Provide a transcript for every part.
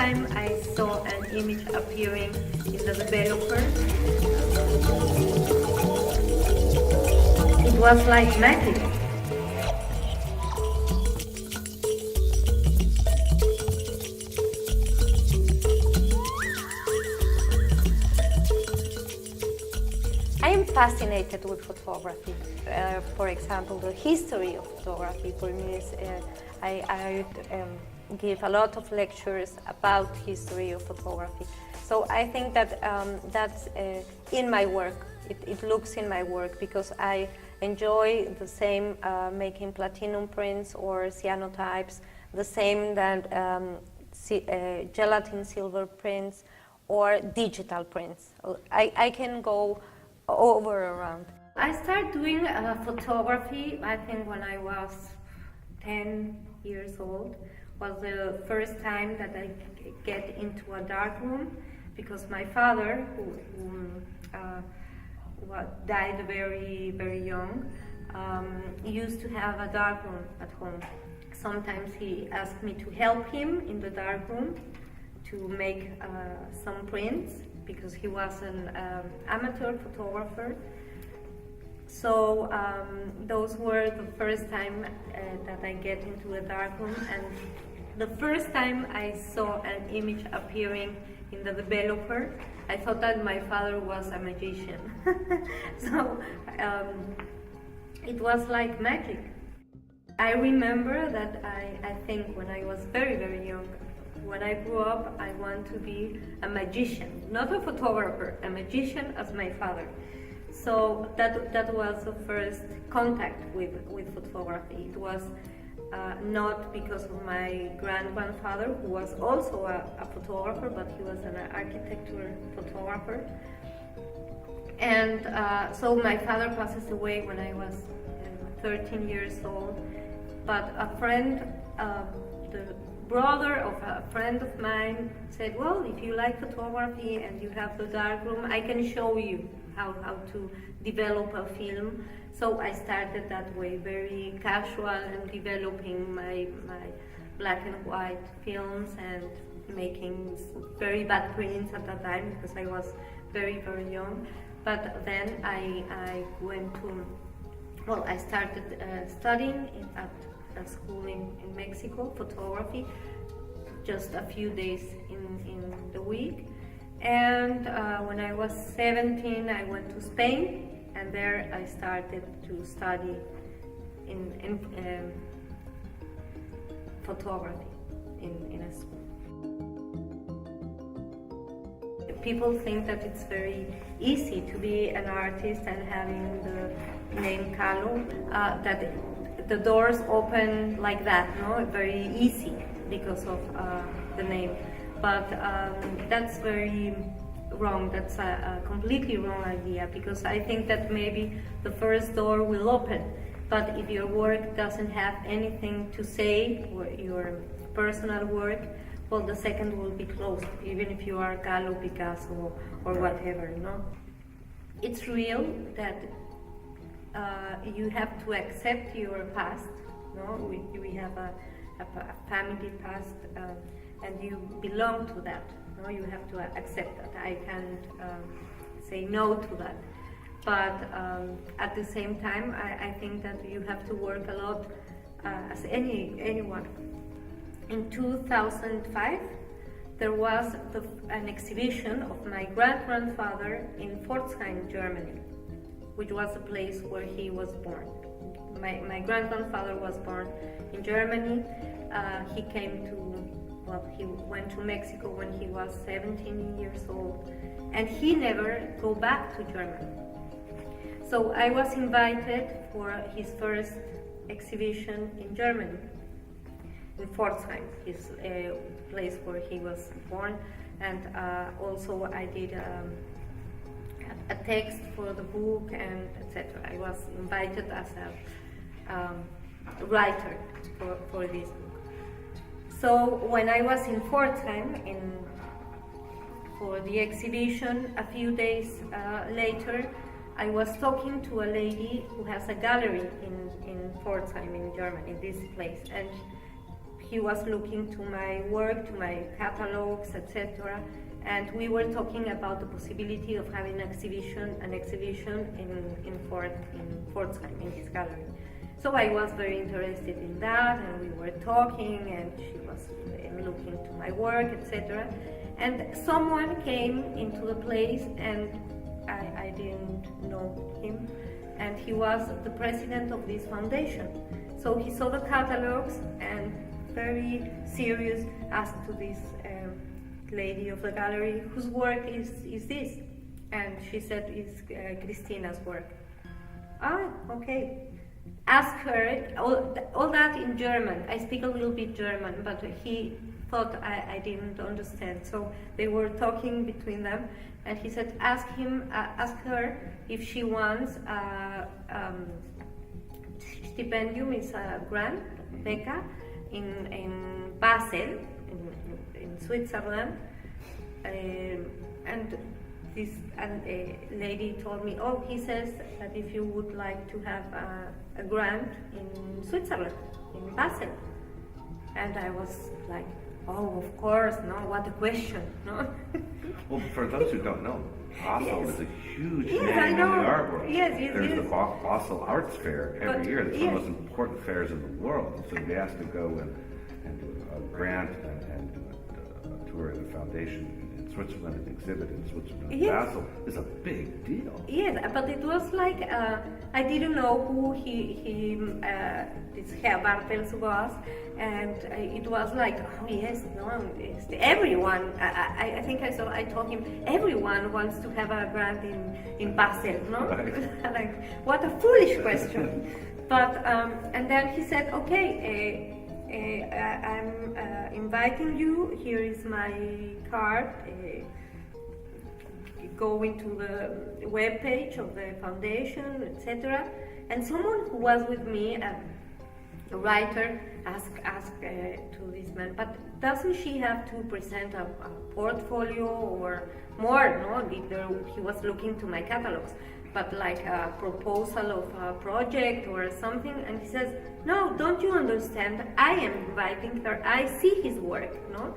time I saw an image appearing in the developer, it was like magic. I am fascinated with photography. For example, the history of photography for me is, I give a lot of lectures about history of photography. So I think that that's in my work. It looks in my work because I enjoy the same making platinum prints or cyanotypes, the same that gelatin silver prints or digital prints. I can go over around. I started doing photography, I think when I was 10 years old. Was the first time that I get into a dark room because my father, who died very, very young, used to have a dark room at home. Sometimes he asked me to help him in the dark room to make some prints because he was an amateur photographer. So those were the first time that I get into a dark room, and the first time I saw an image appearing in the developer, I thought that my father was a magician. So it was like magic. I remember that I think when I was very, very young, when I grew up, I want to be a magician, not a photographer, a magician as my father. So that was the first contact with photography. It was not because of my grandfather, who was also a photographer, but he was an architecture photographer. And so my father passes away when I was 13 years old. But a friend, the brother of a friend of mine, said, well, if you like photography and you have the darkroom, I can show you how to develop a film. So I started that way, very casual, and developing my black and white films and making very bad prints at that time because I was very, very young. But then I went to, well, I started studying at a school in Mexico, photography, just a few days in the week. And when I was 17, I went to Spain, and there I started to study in photography in a school. People think that it's very easy to be an artist and having the name Kahlo, that the doors open like that, no? Very easy because of the name. But that's very wrong. That's a completely wrong idea, because I think that maybe the first door will open, but if your work doesn't have anything to say, or your personal work, well, the second will be closed, even if you are Kahlo, Picasso, or whatever, you know. It's real that you have to accept your past, no? We have a family past, and you belong to that. No, you have to accept that. I can't say no to that. But at the same time, I think that you have to work a lot as anyone. In 2005, there was an exhibition of my great-grandfather in Pforzheim, Germany, which was a place where he was born. My great-grandfather was born in Germany. He came to, well, he went to Mexico when he was 17 years old, and he never go back to Germany. So I was invited for his first exhibition in Germany, in Pforzheim, his place where he was born, and also I did a text for the book and etc. I was invited as a writer for this book. So when I was in Pforzheim for the exhibition, a few days later, I was talking to a lady who has a gallery in Pforzheim in Germany, this place, and he was looking to my work, to my catalogs, etc. And we were talking about the possibility of having an exhibition in Pforzheim, in his gallery. So I was very interested in that, and we were talking, and she was looking to my work, etc. And someone came into the place, and I didn't know him, and he was the president of this foundation. So he saw the catalogs and very serious asked to this lady of the gallery, whose work is this? And she said, it's Christina's work. Ah, okay. Ask her, all that in German. I speak a little bit German, but he thought I didn't understand. So they were talking between them, and he said, ask her if she wants stipendium, is a grant, beca, in Basel, in Switzerland. And this lady told me, oh, he says that if you would like to have a grant in Switzerland, in Basel. And I was like, oh, of course, no, what a question, no? Well, for those who don't know, Basel Yes. is a huge Yes, name I in the know. art world. Yes, There's yes. the Basel Arts Fair every But, year. It's yes. one of the most important fairs in the world. So to be asked to go and do a grant and do a tour in a foundation in Switzerland and exhibit in Switzerland and Yes. Basel is a big deal. Yes, but it was like I didn't know who this Herr Bartels was, and it was like, oh yes, no, it's everyone. I think I told him everyone wants to have a grant in Basel, no? Right. Like, what a foolish question. But and then he said, okay. I'm inviting you. Here is my card. Go into the web page of the foundation, etc. And someone who was with me, a writer, asked to this man, but doesn't she have to present a portfolio or more? No, he was looking to my catalogs, but like a proposal of a project or something. And he says, no, don't you understand? I am inviting her. I see his work, no?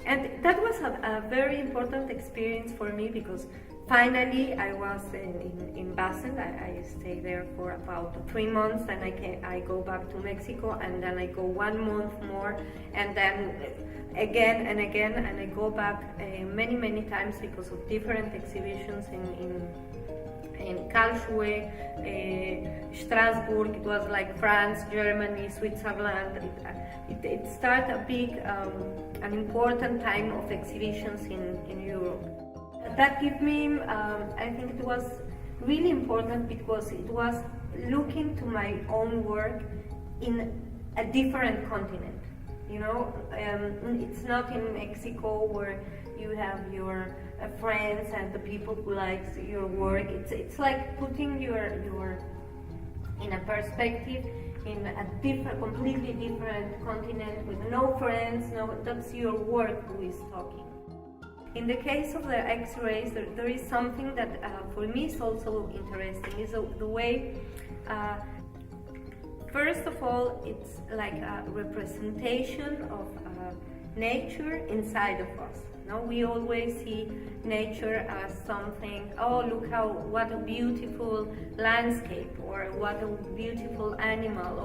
And that was a very important experience for me, because finally I was in Basel. I stayed there for about 3 months, then I go back to Mexico, and then I go 1 month more, and then again and again, and I go back many times because of different exhibitions in Karlsruhe, Strasbourg. It was like France, Germany, Switzerland. It started a big, an important time of exhibitions in Europe. That gave me, I think it was really important, because it was looking to my own work in a different continent. You know, it's not in Mexico where you have your friends and the people who likes your work. It's like putting your in a perspective in a completely different continent with no friends. No, that's your work who is talking. In the case of the X-rays, there is something that for me is also interesting. Is the way. First of all, it's like a representation of nature inside of us. No, we always see nature as something, oh, look what a beautiful landscape, or what a beautiful animal,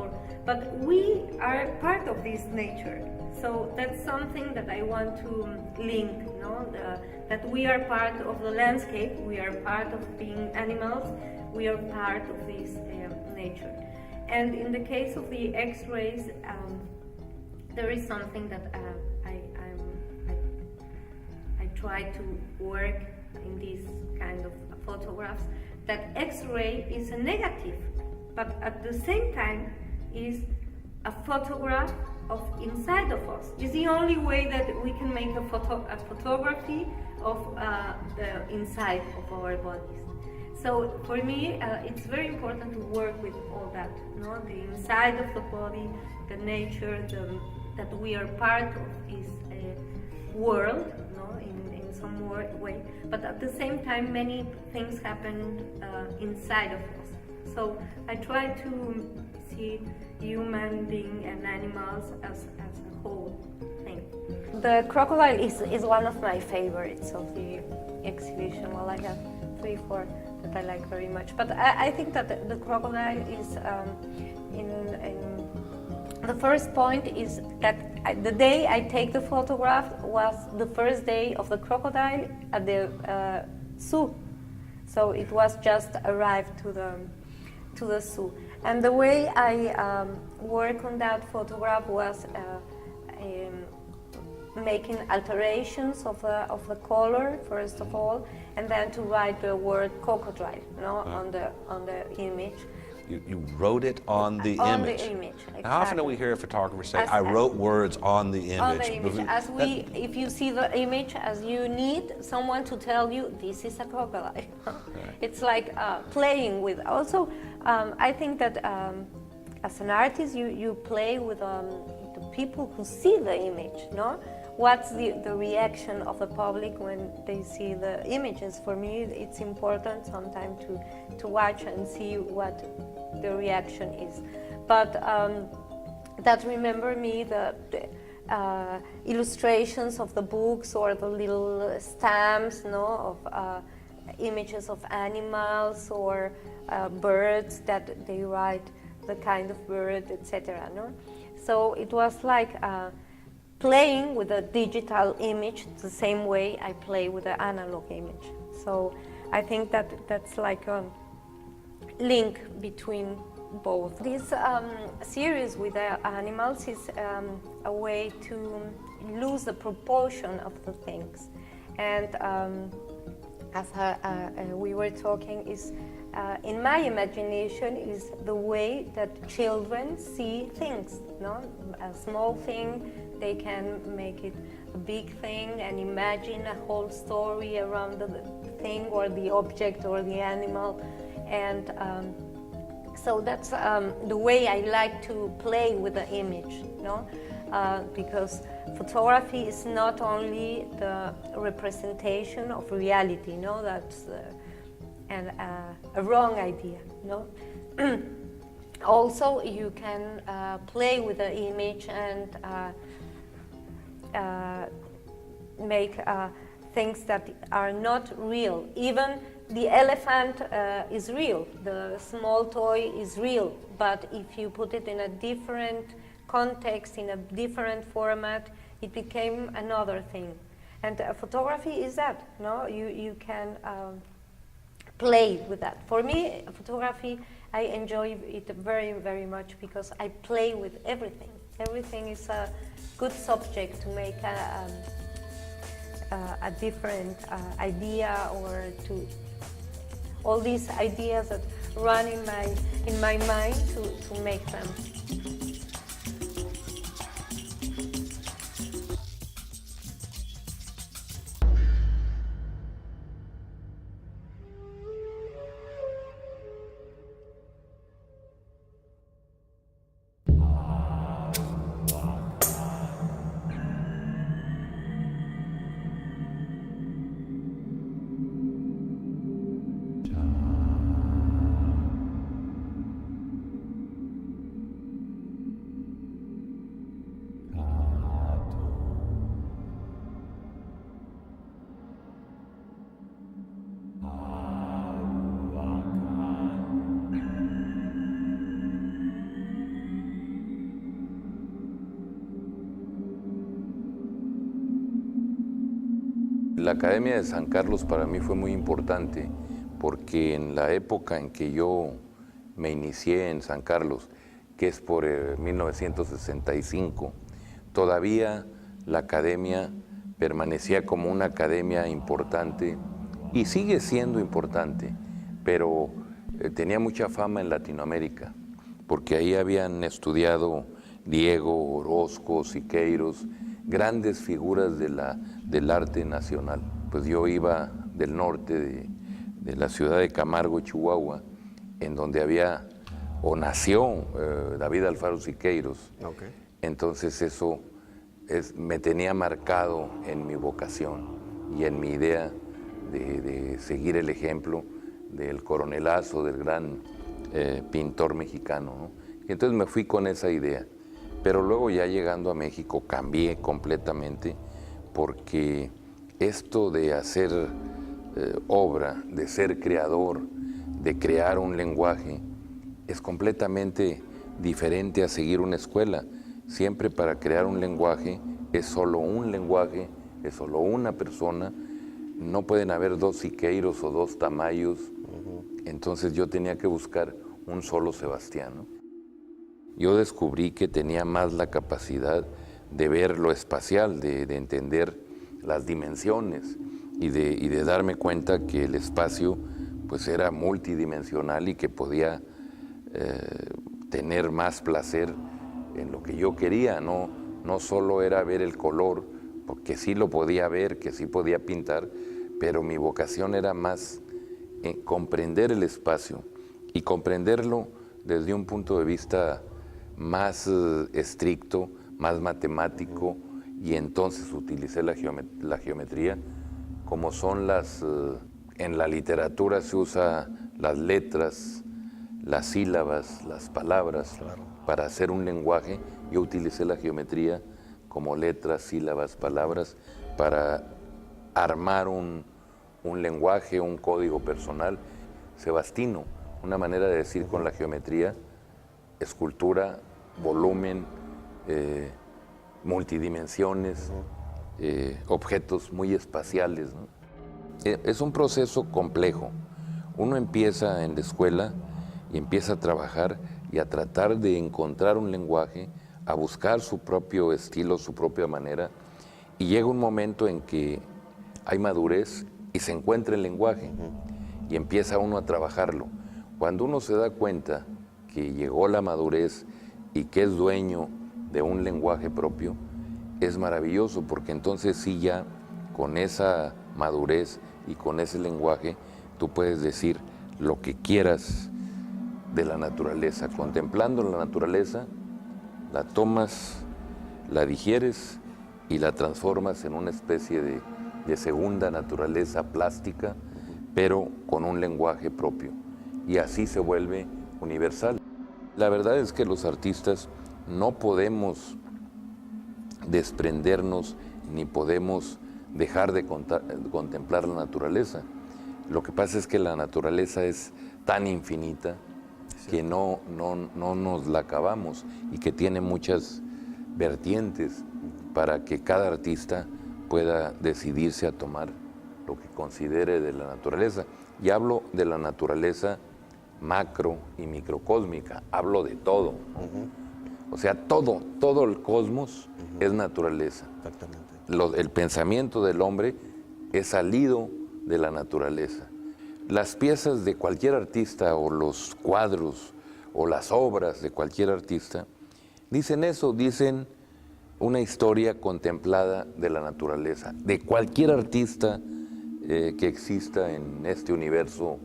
but we are part of this nature. So that's something that I want to link, no? That we are part of the landscape, we are part of being animals, we are part of this nature. And in the case of the X-rays, there is something that I try to work in these kind of photographs, that X-ray is a negative, but at the same time is a photograph of inside of us. It's the only way that we can make a photography of the inside of our bodies. So for me, it's very important to work with all that, no? The inside of the body, the nature, that we are part of this world, no? In some way. But at the same time, many things happen inside of us. So I try to see human being and animals as a whole thing. The crocodile is one of my favorites of the exhibition. Well, I have 3, 4 that I like very much. But I think that the crocodile is in the first point is that the day I take the photograph was the first day of the crocodile at the zoo. So it was just arrived to the zoo. And the way I work on that photograph was making alterations of the color first of all, and then to write the word crocodile, on the image. You wrote it on the image. On the image. Exactly. How often do we hear a photographer say, "I wrote words on the image"? On the image. If you see the image, as you need someone to tell you this is a crocodile. It's like playing with. Also, I think that as an artist, you play with the people who see the image. No, what's the reaction of the public when they see the images? For me, it's important sometimes to watch and see what the reaction is. But that remember me the illustrations of the books or the little stamps, of images of animals or birds that they write the kind of bird, etc. So it was like playing with a digital image the same way I play with the analog image. So I think that's like a link between both. This series with the animals is a way to lose the proportion of the things. And as we were talking, is in my imagination is the way that children see things. A small thing, they can make it a big thing and imagine a whole story around the thing or the object or the animal. And so that's the way I like to play with the image, because photography is not only the representation of reality, that's a wrong idea, Also, you can play with the image and make things that are not real. Even the elephant is real, the small toy is real, but if you put it in a different context, in a different format, it became another thing. And photography is that, you can play with that. For me, photography, I enjoy it very, very much because I play with everything. Everything is a good subject to make a different idea, or to all these ideas that run in my mind to make them. La Academia de San Carlos para mí fue muy importante porque en la época en que yo me inicié en San Carlos, que es por 1965, todavía la academia permanecía como una academia importante y sigue siendo importante, pero tenía mucha fama en Latinoamérica, porque ahí habían estudiado Diego, Orozco, Siqueiros, grandes figuras del arte nacional. Pues yo iba del norte de la ciudad de Camargo, Chihuahua, en donde había o nació David Alfaro Siqueiros. Okay. Entonces eso me tenía marcado en mi vocación y en mi idea de seguir el ejemplo del coronelazo, del gran pintor mexicano, ¿no? Y entonces me fui con esa idea. Pero luego ya llegando a México cambié completamente, porque esto de hacer obra, de ser creador, de crear un lenguaje, es completamente diferente a seguir una escuela. Siempre para crear un lenguaje es solo un lenguaje, es solo una persona, no pueden haber dos Siqueiros o dos Tamayos. Entonces yo tenía que buscar un solo Sebastián, ¿no? Yo descubrí que tenía más la capacidad de ver lo espacial, de entender las dimensiones y de darme cuenta que el espacio pues era multidimensional y que podía tener más placer en lo que yo quería, no solo era ver el color, porque sí lo podía ver, que sí podía pintar, pero mi vocación era más comprender el espacio y comprenderlo desde un punto de vista más estricto, más matemático, y entonces utilicé la geometría, como son en la literatura se usa las letras, las sílabas, las palabras, para hacer un lenguaje. Yo utilicé la geometría como letras, sílabas, palabras, para armar un lenguaje, un código personal sebastino, una manera de decir con la geometría, escultura, volumen, multidimensiones, objetos muy espaciales, ¿no? Es un proceso complejo. Uno empieza en la escuela y empieza a trabajar y a tratar de encontrar un lenguaje, a buscar su propio estilo, su propia manera, y llega un momento en que hay madurez y se encuentra el lenguaje y empieza uno a trabajarlo. Cuando uno se da cuenta que llegó la madurez y que es dueño de un lenguaje propio, es maravilloso, porque entonces sí, ya con esa madurez y con ese lenguaje tú puedes decir lo que quieras de la naturaleza. Contemplando la naturaleza, la tomas, la digieres y la transformas en una especie de segunda naturaleza plástica, pero con un lenguaje propio. Y así se vuelve universal. La verdad es que los artistas no podemos desprendernos ni podemos dejar de contemplar la naturaleza. Lo que pasa es que la naturaleza es tan infinita que no nos la acabamos, y que tiene muchas vertientes para que cada artista pueda decidirse a tomar lo que considere de la naturaleza. Y hablo de la naturaleza macro y microcósmica, hablo de todo. O sea, todo el cosmos es naturaleza. Exactamente. El pensamiento del hombre es salido de la naturaleza. Las piezas de cualquier artista, o los cuadros o las obras de cualquier artista, dicen eso, dicen una historia contemplada de la naturaleza, de cualquier artista que exista en este universo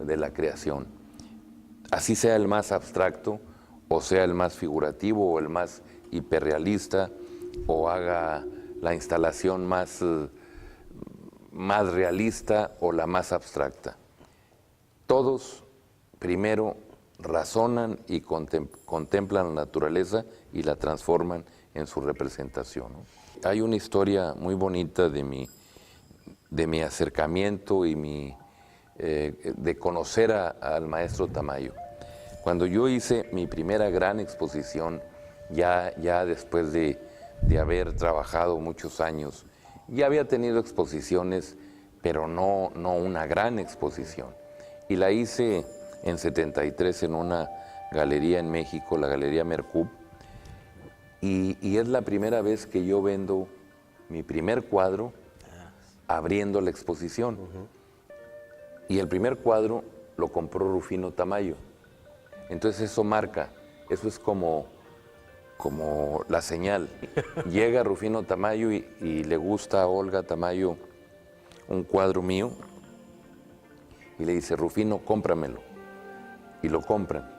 de la creación. Así sea el más abstracto, o sea el más figurativo, o el más hiperrealista, o haga la instalación más realista o la más abstracta. Todos primero razonan y contemplan la naturaleza y la transforman en su representación, ¿no? Hay una historia muy bonita de mi acercamiento y de conocer al maestro Tamayo. Cuando yo hice mi primera gran exposición, ya después de haber trabajado muchos años, ya había tenido exposiciones, pero no una gran exposición. Y la hice en 73 en una galería en México, la Galería Mercub, y es la primera vez que yo vendo mi primer cuadro abriendo la exposición. Y el primer cuadro lo compró Rufino Tamayo. Entonces eso marca, eso es como la señal. Llega Rufino Tamayo y le gusta a Olga Tamayo un cuadro mío, y le dice: Rufino, cómpramelo. Y lo compran.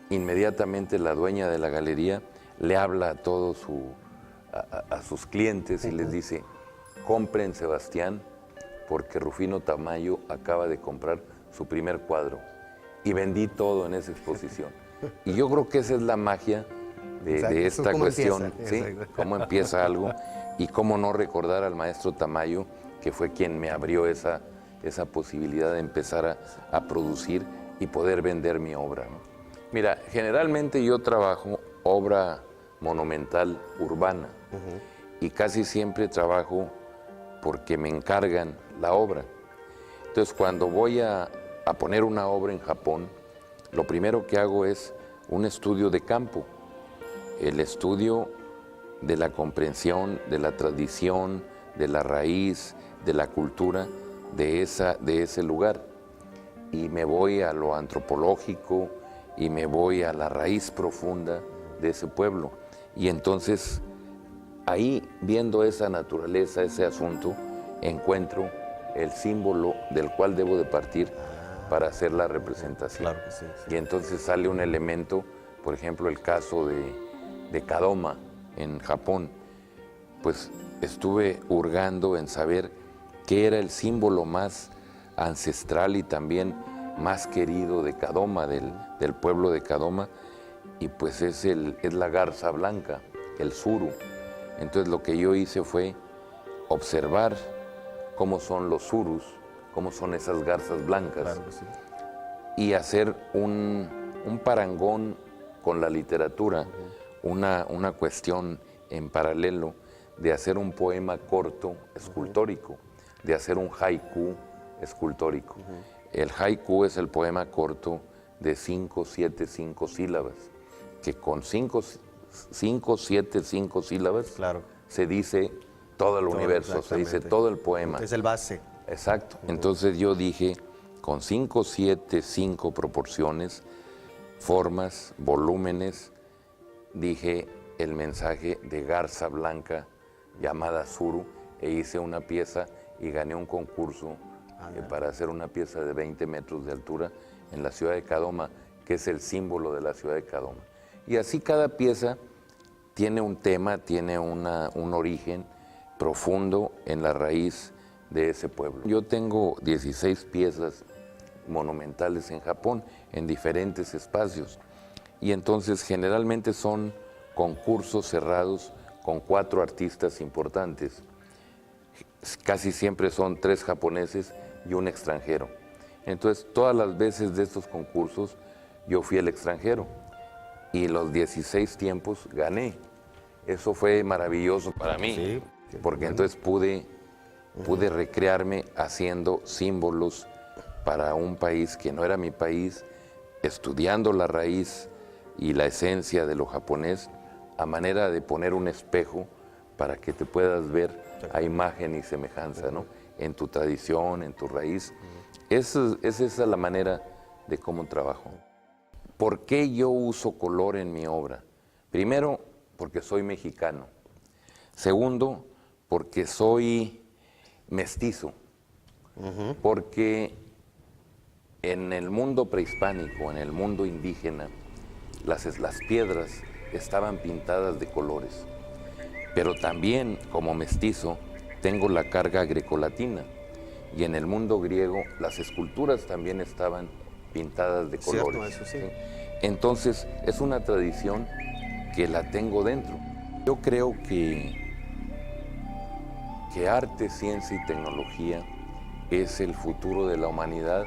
Inmediatamente la dueña de la galería le habla a todos a sus clientes y les dice: compren Sebastián, porque Rufino Tamayo acaba de comprar su primer cuadro. y vendí todo en esa exposición. Y yo creo que esa es la magia Exacto, de eso esta cómo cuestión, empieza, ¿sí? exacto. Cómo empieza algo y cómo no recordar al maestro Tamayo, que fue quien me abrió esa posibilidad de empezar a producir y poder vender mi obra, ¿no? Mira, generalmente yo trabajo obra monumental urbana y casi siempre trabajo porque me encargan la obra. Entonces, cuando voy a poner una obra en Japón, lo primero que hago es un estudio de campo, el estudio de la comprensión, de la tradición, de la raíz, de la cultura de ese lugar. Y me voy a lo antropológico y me voy a la raíz profunda de ese pueblo. Y entonces, ahí, viendo esa naturaleza, ese asunto, encuentro el símbolo del cual debo de partir para hacer la representación. Claro que sí, sí. Y entonces sale un elemento, por ejemplo, el caso de Kadoma en Japón. Pues estuve hurgando en saber qué era el símbolo más ancestral y también más querido de Kadoma, del pueblo de Kadoma, y pues es la garza blanca, el suru. Entonces lo que yo hice fue observar cómo son los surus, cómo son esas garzas blancas, Claro que sí. y hacer un parangón con la literatura, una cuestión en paralelo de hacer un poema corto escultórico, de hacer un haiku escultórico. El haiku es el poema corto de 5, 7, 5 sílabas, que con 5, 7, 5 sílabas Claro. se dice todo el Todo, universo, se dice exactamente. todo el poema. Es el base. Exacto. Entonces yo dije, con 5, 7, 5 proporciones, formas, volúmenes, dije el mensaje de garza blanca llamada Suru, e hice una pieza y gané un concurso para hacer una pieza de 20 metros de altura en la ciudad de Kadoma, que es el símbolo de la ciudad de Kadoma. Y así cada pieza tiene un tema, tiene un origen profundo en la raíz de ese pueblo. Yo tengo 16 piezas monumentales en Japón, en diferentes espacios, y entonces generalmente son concursos cerrados con 4 artistas importantes. Casi siempre son 3 japoneses y un extranjero. Entonces, todas las veces de estos concursos, yo fui el extranjero y los 16 tiempos gané. Eso fue maravilloso para mí, Sí, qué porque bueno. entonces pude recrearme haciendo símbolos para un país que no era mi país, estudiando la raíz y la esencia de lo japonés, a manera de poner un espejo para que te puedas ver a imagen y semejanza, ¿no? En tu tradición, en tu raíz. Esa es la manera de cómo trabajo. ¿Por qué yo uso color en mi obra? Primero, porque soy mexicano. Segundo, porque soy mestizo. Porque en el mundo prehispánico, en el mundo indígena, las piedras estaban pintadas de colores. Pero también, como mestizo, tengo la carga grecolatina. Y en el mundo griego, las esculturas también estaban pintadas de Cierto, colores. eso sí. Entonces, es una tradición que la tengo dentro. Yo creo que arte, ciencia y tecnología es el futuro de la humanidad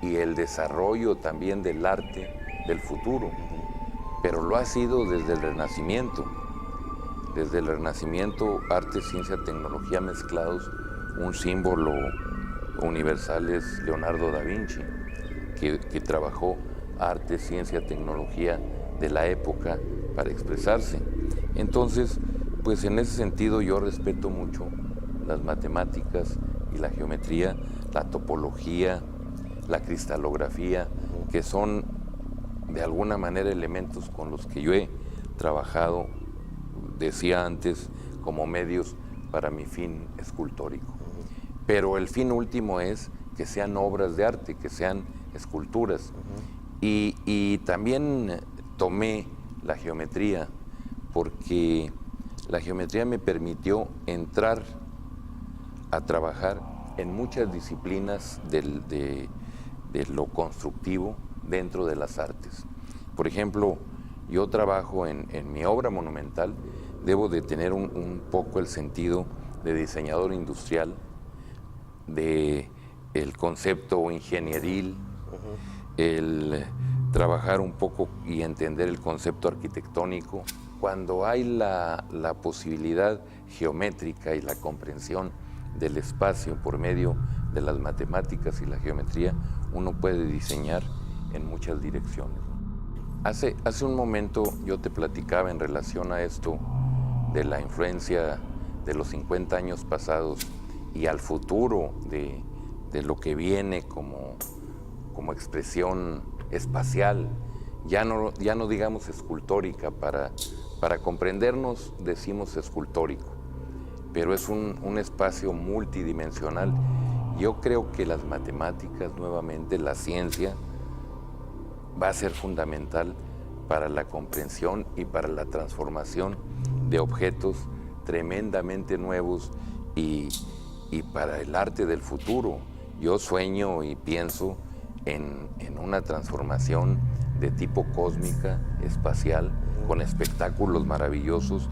y el desarrollo también del arte del futuro. Pero lo ha sido desde el Renacimiento. Desde el Renacimiento, arte, ciencia, tecnología mezclados, un símbolo universal es Leonardo da Vinci, que trabajó arte, ciencia, tecnología de la época para expresarse. Entonces, pues en ese sentido yo respeto mucho las matemáticas y la geometría, la topología, la cristalografía, que son de alguna manera elementos con los que yo he trabajado, decía antes, como medios para mi fin escultórico. Pero el fin último es que sean obras de arte, que sean esculturas. Y también tomé la geometría, porque la geometría me permitió entrar a trabajar en muchas disciplinas de lo constructivo, dentro de las artes. Por ejemplo, yo trabajo en mi obra monumental, debo de tener un poco el sentido de diseñador industrial, de el concepto ingenieril, el trabajar un poco y entender el concepto arquitectónico. Cuando hay la posibilidad geométrica y la comprensión del espacio por medio de las matemáticas y la geometría, uno puede diseñar en muchas direcciones. Hace un momento yo te platicaba en relación a esto de la influencia de los 50 años pasados y al futuro de lo que viene como expresión espacial, ya no digamos escultórica, para comprendernos decimos escultórico, pero es un espacio multidimensional. Yo creo que las matemáticas, nuevamente, la ciencia, va a ser fundamental para la comprensión y para la transformación de objetos tremendamente nuevos y para el arte del futuro. Yo sueño y pienso en una transformación de tipo cósmica, espacial, con espectáculos maravillosos,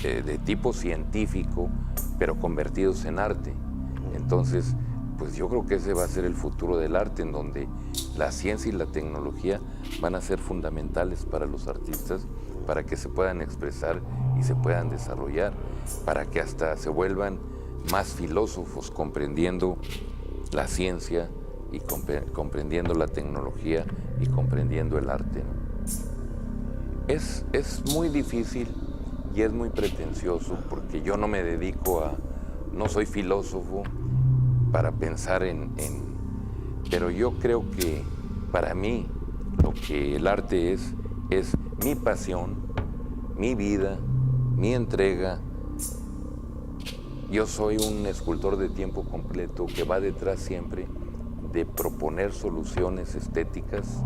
de tipo científico, pero convertidos en arte. Entonces, pues yo creo que ese va a ser el futuro del arte, en donde la ciencia y la tecnología van a ser fundamentales para los artistas, para que se puedan expresar y se puedan desarrollar, para que hasta se vuelvan más filósofos, comprendiendo la ciencia y comprendiendo la tecnología y comprendiendo el arte, ¿no? Es muy difícil y es muy pretencioso, porque yo no me dedico no soy filósofo para pensar pero yo creo que para mí lo que el arte es mi pasión, mi vida, mi entrega. Yo soy un escultor de tiempo completo que va detrás siempre de proponer soluciones estéticas,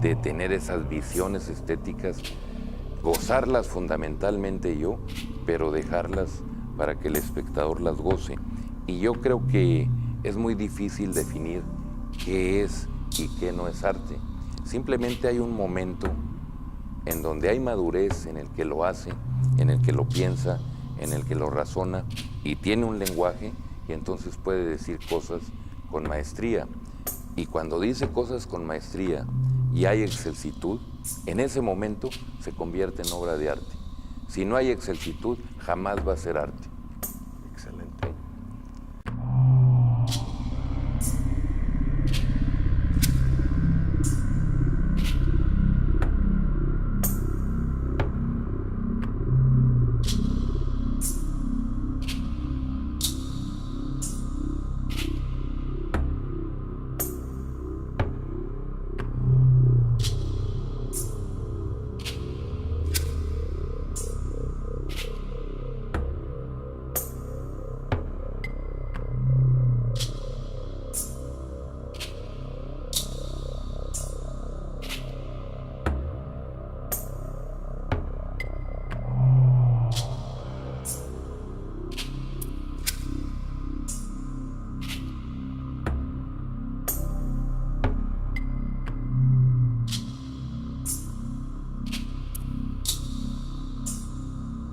de tener esas visiones estéticas, gozarlas fundamentalmente yo, pero dejarlas para que el espectador las goce. Y yo creo que es muy difícil definir qué es y qué no es arte. Simplemente hay un momento en donde hay madurez en el que lo hace, en el que lo piensa, en el que lo razona y tiene un lenguaje, y entonces puede decir cosas con maestría. Y cuando dice cosas con maestría y hay excelsitud, en ese momento se convierte en obra de arte. Si no hay excelsitud, jamás va a ser arte. Excelente.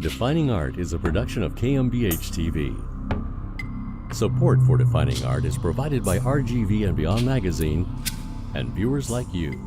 Defining Art is a production of KMBH TV. Support for Defining Art is provided by RGV and Beyond Magazine and viewers like you.